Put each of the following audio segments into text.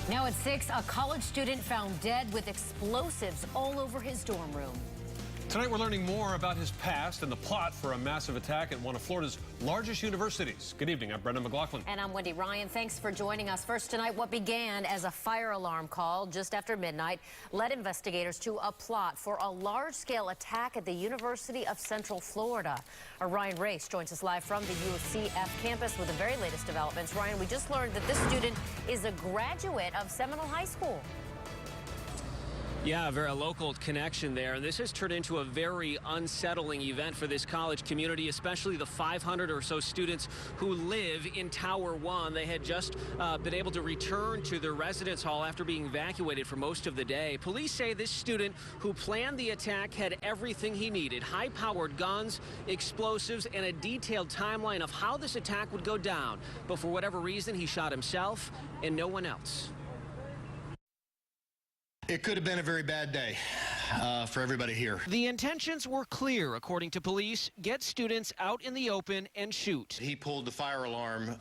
Now at 6, a college student found dead with explosives all over his dorm room. Tonight we're learning more about his past and the plot for a massive attack at one of Florida's largest universities. Good evening, I'm Brendan McLaughlin. And I'm Wendy Ryan. Thanks for joining us. First tonight, what began as a fire alarm call just after midnight led investigators to a plot for a large-scale attack at the University of Central Florida. Our Ryan Race joins us live from the UCF campus with the very latest developments. Ryan, we just learned that this student is a graduate of Seminole High School. Yeah, a very local connection there. And this has turned into a very unsettling event for this college community, especially the 500 or so students who live in Tower 1. They had just been able to return to their residence hall after being evacuated for most of the day. Police say this student who planned the attack had everything he needed: high-powered guns, explosives, and a detailed timeline of how this attack would go down. But for whatever reason, he shot himself and no one else. It could have been a very bad day for everybody here. The intentions were clear, according to police: get students out in the open and shoot. He pulled the fire alarm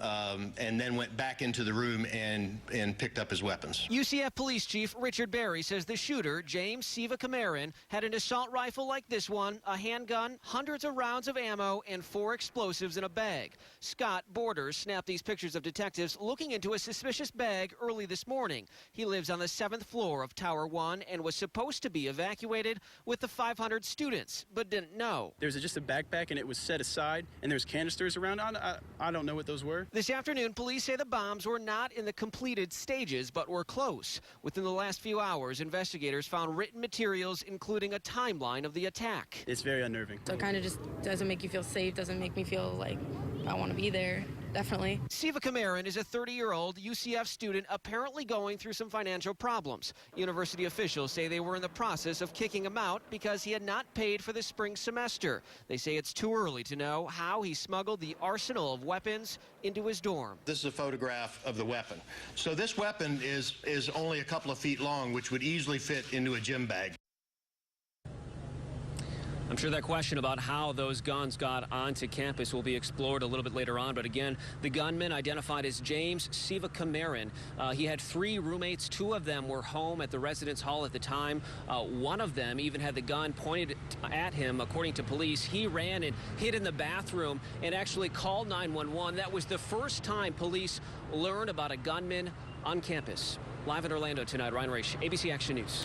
and then went back into the room and picked up his weapons. UCF Police Chief Richard Berry says the shooter, James Camarin, had an assault rifle like this one, a handgun, hundreds of rounds of ammo, and 4 explosives in a bag. Scott Borders snapped these pictures of detectives looking into a suspicious bag early this morning. He lives on the 7th floor of Tower 1 and was supposed to be evacuated with the 500 students, but didn't know. There's just a backpack and it was set aside, and there's canisters around. I don't know what those were. This afternoon, police say the bombs were not in the completed stages, but were close. Within the last few hours, investigators found written materials, including a timeline of the attack. It's very unnerving. So it kind of just doesn't make you feel safe, doesn't make me feel like I want to be there. Definitely. Camarin is a 30-year-old UCF student apparently going through some financial problems. University officials say they were in the process of kicking him out because he had not paid for the spring semester. They say it's too early to know how he smuggled the arsenal of weapons into his dorm. This is a photograph of the weapon. So this weapon is only a couple of feet long, which would easily fit into a gym bag. I'm sure that question about how those guns got onto campus will be explored a little bit later on. But again, the gunman, identified as James Camarin, he had 3 roommates. 2 of them were home at the residence hall at the time. One of them even had the gun pointed at him. According to police, he ran and hid in the bathroom and actually called 911. That was the first time police learned about a gunman on campus. Live in Orlando tonight, Ryan Race, ABC Action News.